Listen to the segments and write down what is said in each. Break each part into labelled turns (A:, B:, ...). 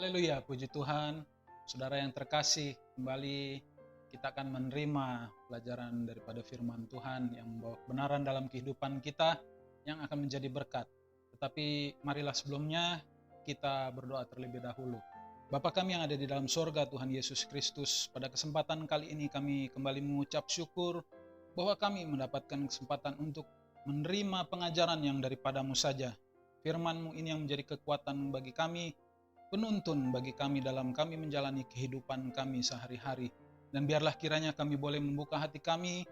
A: Haleluya, puji Tuhan. Saudara yang terkasih, kembali kita akan menerima pelajaran daripada firman Tuhan yang membawa kebenaran dalam kehidupan kita yang akan menjadi berkat. Tetapi marilah sebelumnya kita berdoa terlebih dahulu. Bapa kami yang ada di dalam sorga, Tuhan Yesus Kristus, pada kesempatan kali ini kami kembali mengucap syukur bahwa kami mendapatkan kesempatan untuk menerima pengajaran yang daripada-Mu saja. Firman-Mu ini yang menjadi kekuatan bagi kami, penuntun bagi kami dalam kami menjalani kehidupan kami sehari-hari. Dan biarlah kiranya kami boleh membuka hati kami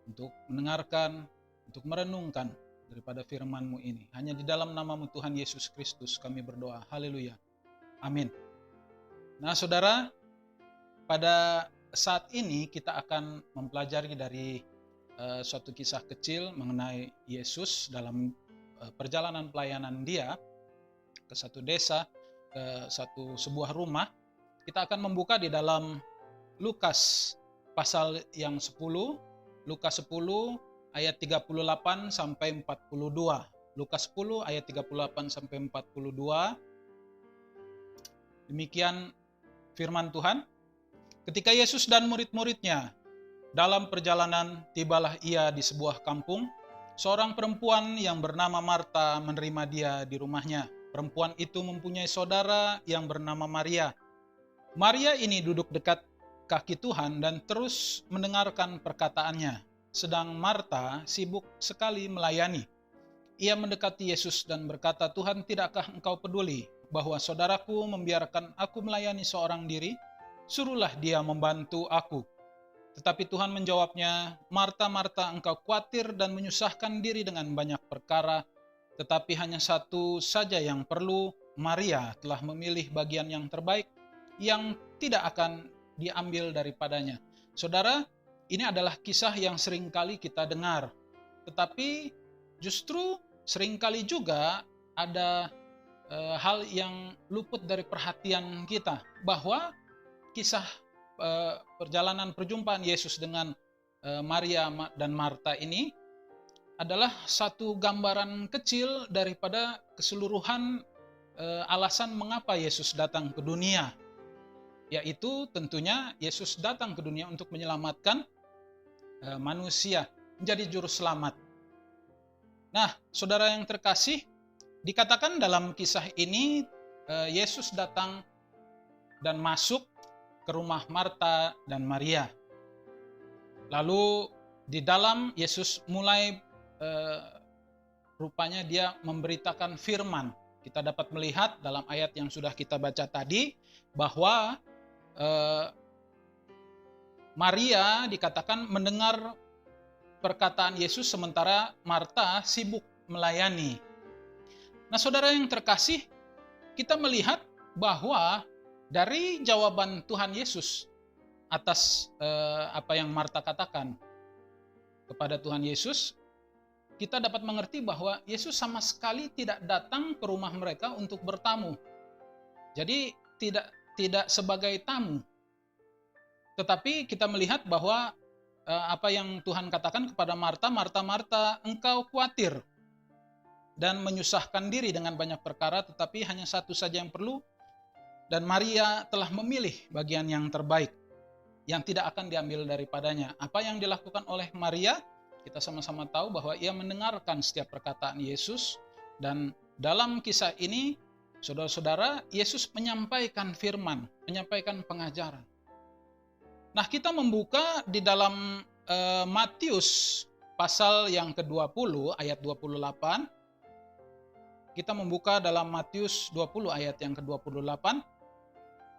A: untuk mendengarkan, untuk merenungkan daripada firman-Mu ini. Hanya di dalam nama-Mu Tuhan Yesus Kristus kami berdoa. Haleluya. Amin. Nah saudara, pada saat ini kita akan mempelajari dari suatu kisah kecil mengenai Yesus dalam perjalanan pelayanan dia ke satu desa, ke sebuah rumah. Kita akan membuka di dalam Lukas pasal yang 10, Lukas 10 ayat 38 sampai 42. Lukas 10 ayat 38 sampai 42. Demikian firman Tuhan. Ketika Yesus dan murid-muridnya dalam perjalanan, tibalah ia di sebuah kampung. Seorang perempuan yang bernama Marta menerima dia di rumahnya. Perempuan itu mempunyai saudara yang bernama Maria. Maria ini duduk dekat kaki Tuhan dan terus mendengarkan perkataannya. Sedang Marta sibuk sekali melayani. Ia mendekati Yesus dan berkata, "Tuhan, tidakkah engkau peduli bahwa saudaraku membiarkan aku melayani seorang diri? Suruhlah dia membantu aku." Tetapi Tuhan menjawabnya, "Marta, Marta, engkau khawatir dan menyusahkan diri dengan banyak perkara, tetapi hanya satu saja yang perlu. Maria telah memilih bagian yang terbaik, yang tidak akan diambil daripadanya." Saudara, ini adalah kisah yang seringkali kita dengar. Tetapi justru seringkali juga ada hal yang luput dari perhatian kita. Bahwa kisah perjalanan perjumpaan Yesus dengan Maria dan Marta ini adalah satu gambaran kecil daripada keseluruhan alasan mengapa Yesus datang ke dunia. Yaitu tentunya Yesus datang ke dunia untuk menyelamatkan manusia, menjadi juru selamat. Nah, saudara yang terkasih, dikatakan dalam kisah ini Yesus datang dan masuk ke rumah Marta dan Maria. Lalu di dalam Yesus mulai rupanya dia memberitakan firman. Kita dapat melihat dalam ayat yang sudah kita baca tadi bahwa Maria dikatakan mendengar perkataan Yesus sementara Marta sibuk melayani. Nah, saudara yang terkasih, kita melihat bahwa dari jawaban Tuhan Yesus atas apa yang Marta katakan kepada Tuhan Yesus, kita dapat mengerti bahwa Yesus sama sekali tidak datang ke rumah mereka untuk bertamu. Jadi tidak sebagai tamu. Tetapi kita melihat bahwa apa yang Tuhan katakan kepada Marta, "Marta, Marta, engkau khawatir dan menyusahkan diri dengan banyak perkara, tetapi hanya satu saja yang perlu. Dan Maria telah memilih bagian yang terbaik, yang tidak akan diambil daripadanya." Apa yang dilakukan oleh Maria? Kita sama-sama tahu bahwa ia mendengarkan setiap perkataan Yesus. Dan dalam kisah ini, saudara-saudara, Yesus menyampaikan firman, menyampaikan pengajaran. Nah, kita membuka di dalam Matius pasal yang ke-20 ayat 28. Kita membuka dalam Matius 20 ayat yang ke-28.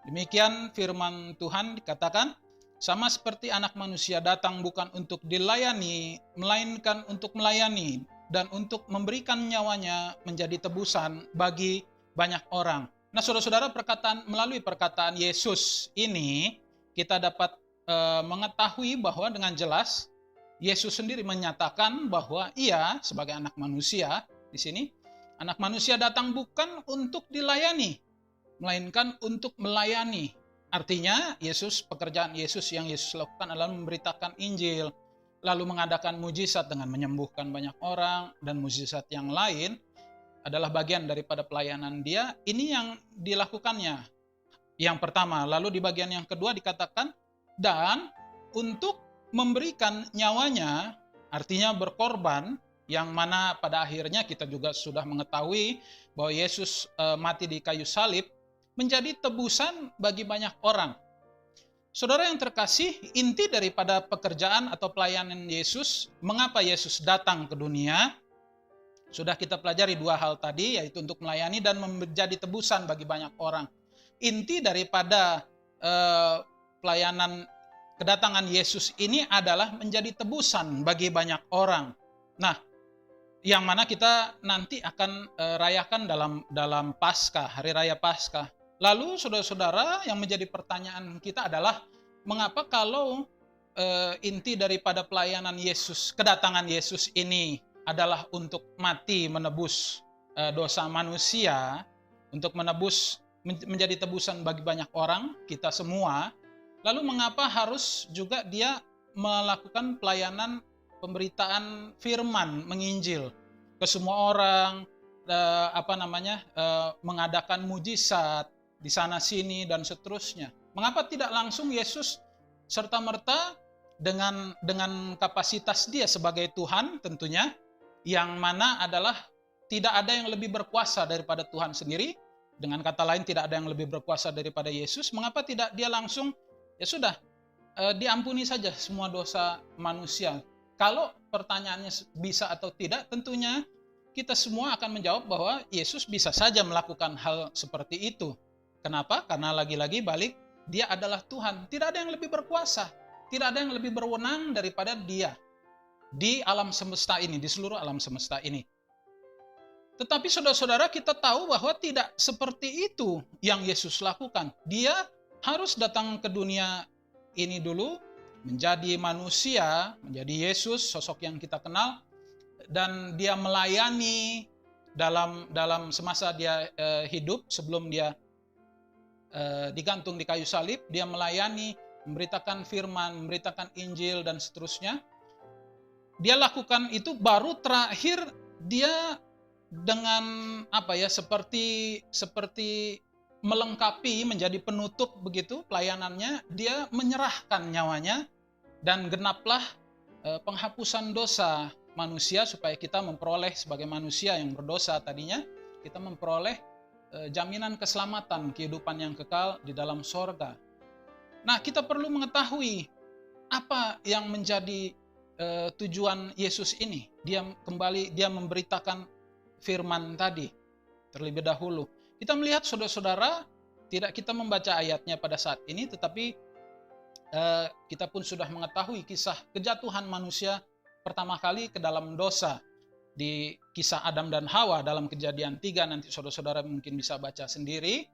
A: Demikian firman Tuhan dikatakan, "Sama seperti Anak Manusia datang bukan untuk dilayani, melainkan untuk melayani dan untuk memberikan nyawanya menjadi tebusan bagi banyak orang." Nah, saudara-saudara, melalui perkataan Yesus ini kita dapat mengetahui bahwa dengan jelas Yesus sendiri menyatakan bahwa ia sebagai anak manusia di sini, anak manusia datang bukan untuk dilayani, melainkan untuk melayani. Artinya pekerjaan Yesus yang Yesus lakukan adalah memberitakan Injil, lalu mengadakan mujizat dengan menyembuhkan banyak orang, dan mujizat yang lain adalah bagian daripada pelayanan dia. Ini yang dilakukannya. Yang pertama, lalu di bagian yang kedua dikatakan, dan untuk memberikan nyawanya, artinya berkorban, yang mana pada akhirnya kita juga sudah mengetahui bahwa Yesus mati di kayu salib, menjadi tebusan bagi banyak orang. Saudara yang terkasih, inti daripada pekerjaan atau pelayanan Yesus, mengapa Yesus datang ke dunia, sudah kita pelajari dua hal tadi, yaitu untuk melayani dan menjadi tebusan bagi banyak orang. Inti daripada pelayanan kedatangan Yesus ini adalah menjadi tebusan bagi banyak orang. Nah, yang mana kita nanti akan rayakan dalam Paskah, hari raya Paskah. Lalu saudara-saudara, yang menjadi pertanyaan kita adalah, mengapa kalau inti daripada pelayanan Yesus, kedatangan Yesus ini adalah untuk mati menebus dosa manusia, untuk menebus, menjadi tebusan bagi banyak orang, kita semua, lalu mengapa harus juga dia melakukan pelayanan pemberitaan firman, menginjil ke semua orang, mengadakan mujizat di sana sini dan seterusnya. Mengapa tidak langsung Yesus serta-merta dengan kapasitas dia sebagai Tuhan tentunya, yang mana adalah tidak ada yang lebih berkuasa daripada Tuhan sendiri. Dengan kata lain, tidak ada yang lebih berkuasa daripada Yesus. Mengapa tidak dia langsung, ya sudah, diampuni saja semua dosa manusia. Kalau pertanyaannya bisa atau tidak, tentunya kita semua akan menjawab bahwa Yesus bisa saja melakukan hal seperti itu. Kenapa? Karena lagi-lagi balik, dia adalah Tuhan. Tidak ada yang lebih berkuasa, tidak ada yang lebih berwenang daripada dia di alam semesta ini, di seluruh alam semesta ini. Tetapi saudara-saudara, kita tahu bahwa tidak seperti itu yang Yesus lakukan. Dia harus datang ke dunia ini dulu, menjadi manusia, menjadi Yesus, sosok yang kita kenal, dan dia melayani dalam semasa dia hidup, sebelum dia digantung di kayu salib, dia melayani, memberitakan firman, memberitakan Injil, dan seterusnya. Dia lakukan itu, baru terakhir dia dengan seperti melengkapi, menjadi penutup begitu pelayanannya, dia menyerahkan nyawanya, dan genaplah penghapusan dosa manusia, supaya kita memperoleh sebagai manusia yang berdosa tadinya, kita memperoleh jaminan keselamatan, kehidupan yang kekal di dalam sorga. Nah, kita perlu mengetahui apa yang menjadi tujuan Yesus ini. Dia memberitakan firman tadi terlebih dahulu. Kita melihat saudara-saudara, tidak kita membaca ayatnya pada saat ini, tetapi kita pun sudah mengetahui kisah kejatuhan manusia pertama kali ke dalam dosa di kisah Adam dan Hawa dalam Kejadian 3, nanti saudara-saudara mungkin bisa baca sendiri,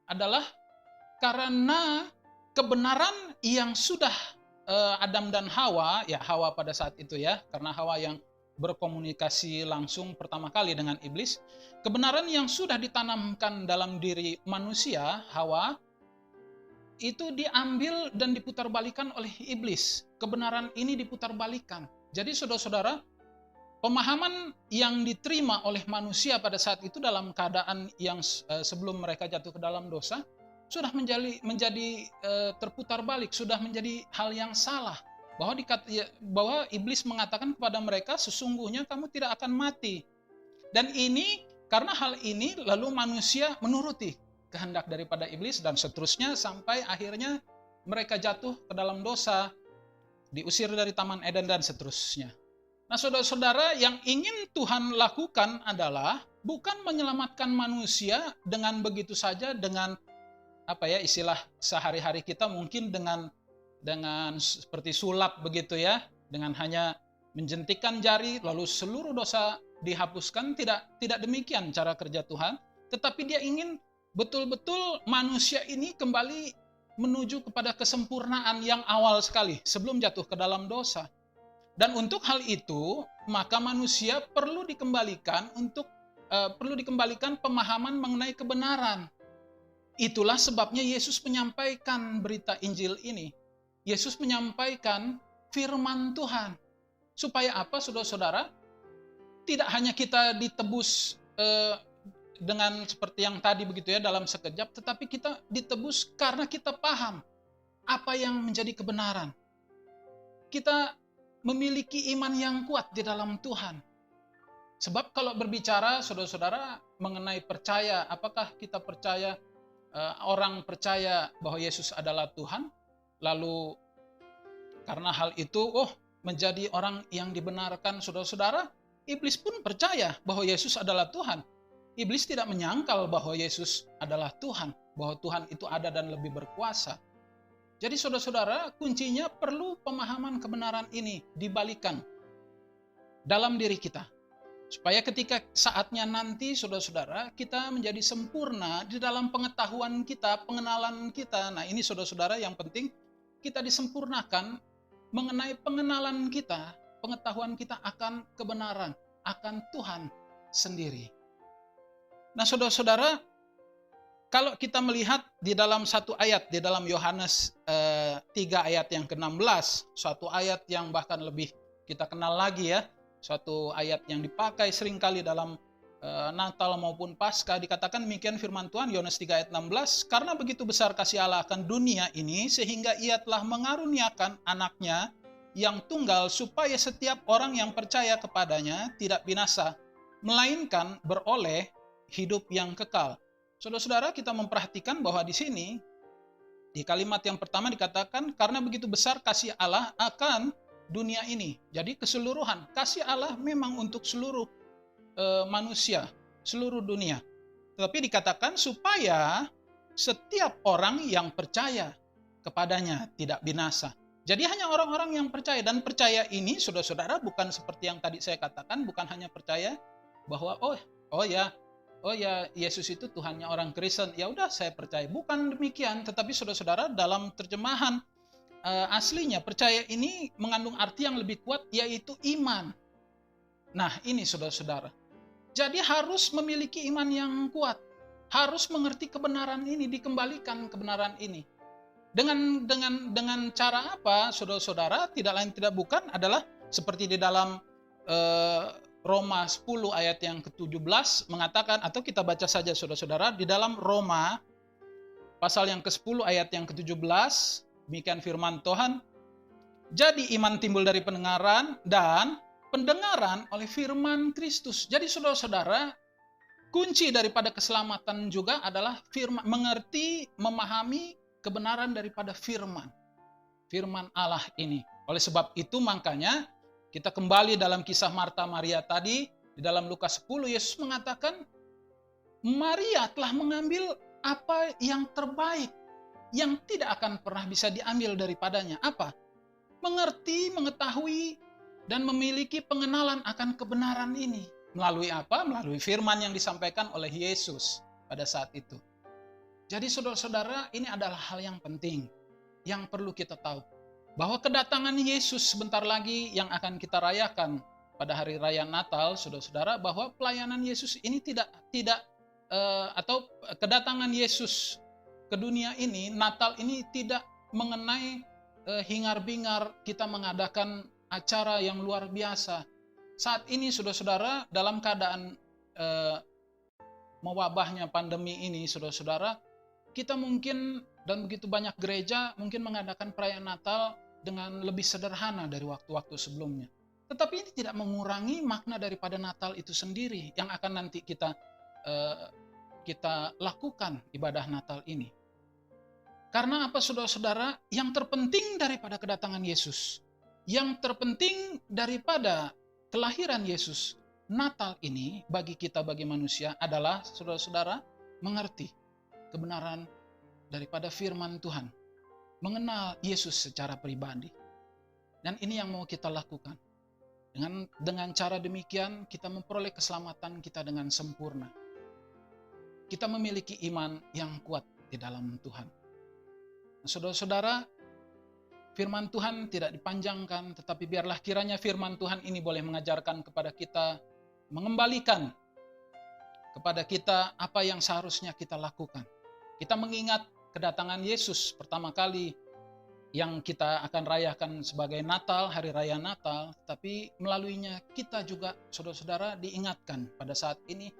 A: adalah karena kebenaran yang sudah Adam dan Hawa, ya Hawa pada saat itu ya, karena Hawa yang berkomunikasi langsung pertama kali dengan iblis, kebenaran yang sudah ditanamkan dalam diri manusia, Hawa, itu diambil dan diputarbalikkan oleh iblis. Kebenaran ini diputarbalikkan. Jadi saudara-saudara, pemahaman yang diterima oleh manusia pada saat itu dalam keadaan yang sebelum mereka jatuh ke dalam dosa, sudah menjadi terputar balik, sudah menjadi hal yang salah. Bahwa iblis mengatakan kepada mereka, sesungguhnya kamu tidak akan mati. Dan ini, karena hal ini, lalu manusia menuruti kehendak daripada iblis, dan seterusnya, sampai akhirnya mereka jatuh ke dalam dosa, diusir dari Taman Eden, dan seterusnya. Nah, saudara-saudara, yang ingin Tuhan lakukan adalah bukan menyelamatkan manusia dengan begitu saja, dengan istilah sehari-hari kita mungkin dengan seperti sulap begitu ya, dengan hanya menjentikan jari lalu seluruh dosa dihapuskan. Tidak demikian cara kerja Tuhan, tetapi dia ingin betul-betul manusia ini kembali menuju kepada kesempurnaan yang awal sekali sebelum jatuh ke dalam dosa. Dan untuk hal itu, maka manusia perlu dikembalikan pemahaman mengenai kebenaran. Itulah sebabnya Yesus menyampaikan berita Injil ini. Yesus menyampaikan firman Tuhan. Supaya apa, saudara-saudara? Tidak hanya kita ditebus dengan seperti yang tadi begitu ya, dalam sekejap, tetapi kita ditebus karena kita paham apa yang menjadi kebenaran. Kita memiliki iman yang kuat di dalam Tuhan. Sebab kalau berbicara saudara-saudara mengenai percaya, apakah kita percaya, orang percaya bahwa Yesus adalah Tuhan, lalu karena hal itu menjadi orang yang dibenarkan, saudara-saudara, iblis pun percaya bahwa Yesus adalah Tuhan. Iblis tidak menyangkal bahwa Yesus adalah Tuhan, bahwa Tuhan itu ada dan lebih berkuasa. Jadi saudara-saudara, kuncinya perlu pemahaman kebenaran ini dibalikan dalam diri kita. Supaya ketika saatnya nanti saudara-saudara, kita menjadi sempurna di dalam pengetahuan kita, pengenalan kita. Nah ini saudara-saudara yang penting, kita disempurnakan mengenai pengenalan kita, pengetahuan kita akan kebenaran, akan Tuhan sendiri. Nah saudara-saudara, kalau kita melihat di dalam satu ayat, di dalam Yohanes 3 ayat yang ke-16, suatu ayat yang bahkan lebih kita kenal lagi ya, suatu ayat yang dipakai seringkali dalam Natal maupun Paskah, dikatakan demikian firman Tuhan, Yohanes 3 ayat 16, karena begitu besar kasih Allah akan dunia ini, sehingga ia telah mengaruniakan anaknya yang tunggal, supaya setiap orang yang percaya kepadanya tidak binasa, melainkan beroleh hidup yang kekal. Saudara-saudara, kita memperhatikan bahwa di sini, di kalimat yang pertama dikatakan, karena begitu besar kasih Allah akan dunia ini. Jadi keseluruhan, kasih Allah memang untuk seluruh manusia, seluruh dunia. Tetapi dikatakan supaya setiap orang yang percaya kepadanya tidak binasa. Jadi hanya orang-orang yang percaya, dan percaya ini saudara-saudara bukan seperti yang tadi saya katakan, bukan hanya percaya bahwa oh ya Yesus itu Tuhannya orang Kristen, ya udah saya percaya. Bukan demikian, tetapi saudara-saudara dalam terjemahan aslinya percaya ini mengandung arti yang lebih kuat, yaitu iman. Nah ini saudara-saudara, jadi harus memiliki iman yang kuat, harus mengerti kebenaran ini, dikembalikan kebenaran ini. Dengan cara apa saudara-saudara? Tidak lain tidak bukan adalah seperti di dalam Roma 10 ayat yang ke-17 mengatakan, atau kita baca saja saudara-saudara, di dalam Roma pasal yang ke-10 ayat yang ke-17, demikian firman Tuhan, jadi iman timbul dari pendengaran, dan pendengaran oleh firman Kristus. Jadi saudara-saudara, kunci daripada keselamatan juga adalah firman, mengerti, memahami kebenaran daripada firman Allah ini. Oleh sebab itu makanya kita kembali dalam kisah Marta Maria tadi, di dalam Lukas 10, Yesus mengatakan, Maria telah mengambil apa yang terbaik, yang tidak akan pernah bisa diambil daripadanya. Apa? Mengerti, mengetahui, dan memiliki pengenalan akan kebenaran ini. Melalui apa? Melalui firman yang disampaikan oleh Yesus pada saat itu. Jadi saudara-saudara, ini adalah hal yang penting, yang perlu kita tahu. Bahwa kedatangan Yesus sebentar lagi yang akan kita rayakan pada hari raya Natal, saudara-saudara, bahwa pelayanan Yesus ini atau kedatangan Yesus ke dunia ini, Natal ini tidak mengenai hingar-bingar kita mengadakan acara yang luar biasa. Saat ini saudara-saudara, dalam keadaan mewabahnya pandemi ini, saudara-saudara, kita mungkin dan begitu banyak gereja mungkin mengadakan perayaan Natal dengan lebih sederhana dari waktu-waktu sebelumnya. Tetapi ini tidak mengurangi makna daripada Natal itu sendiri yang akan nanti kita lakukan ibadah Natal ini. Karena apa saudara-saudara? Yang terpenting daripada kedatangan Yesus, yang terpenting daripada kelahiran Yesus, Natal ini bagi kita, bagi manusia adalah saudara-saudara mengerti kebenaran daripada firman Tuhan, mengenal Yesus secara pribadi. Dan ini yang mau kita lakukan. Dengan cara demikian kita memperoleh keselamatan kita dengan sempurna. Kita memiliki iman yang kuat di dalam Tuhan. Nah, saudara-saudara, firman Tuhan tidak dipanjangkan, tetapi biarlah kiranya firman Tuhan ini boleh mengajarkan kepada kita, mengembalikan kepada kita apa yang seharusnya kita lakukan. Kita mengingat kedatangan Yesus pertama kali yang kita akan rayakan sebagai Natal, hari raya Natal, tapi melaluinya kita juga saudara-saudara diingatkan pada saat ini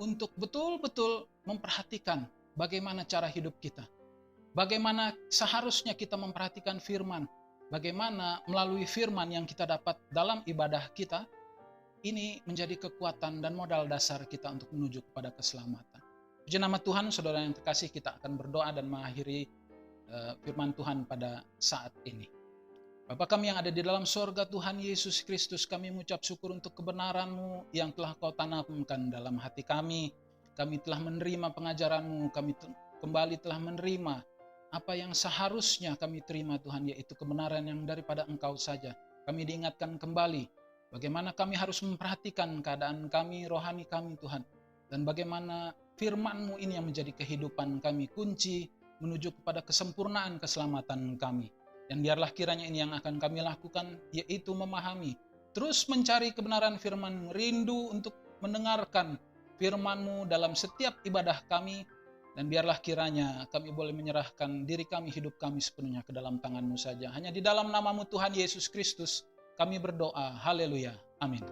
A: untuk betul-betul memperhatikan bagaimana cara hidup kita. Bagaimana seharusnya kita memperhatikan firman. Bagaimana melalui firman yang kita dapat dalam ibadah kita, ini menjadi kekuatan dan modal dasar kita untuk menuju kepada keselamatan. Puji nama Tuhan, saudara yang terkasih, kita akan berdoa dan mengakhiri firman Tuhan pada saat ini. Bapa kami yang ada di dalam sorga, Tuhan Yesus Kristus, kami mengucap syukur untuk kebenaran-Mu yang telah Kau tanamkan dalam hati kami. Kami telah menerima pengajaran-Mu, kami kembali telah menerima apa yang seharusnya kami terima, Tuhan, yaitu kebenaran yang daripada Engkau saja. Kami diingatkan kembali bagaimana kami harus memperhatikan keadaan kami, rohani kami, Tuhan. Dan bagaimana firman-Mu ini yang menjadi kehidupan kami, kunci menuju kepada kesempurnaan keselamatan kami. Dan biarlah kiranya ini yang akan kami lakukan, yaitu memahami, terus mencari kebenaran firman-Mu, rindu untuk mendengarkan firman-Mu dalam setiap ibadah kami. Dan biarlah kiranya kami boleh menyerahkan diri kami, hidup kami sepenuhnya ke dalam tangan-Mu saja. Hanya di dalam nama-Mu Tuhan Yesus Kristus kami berdoa. Haleluya. Amin.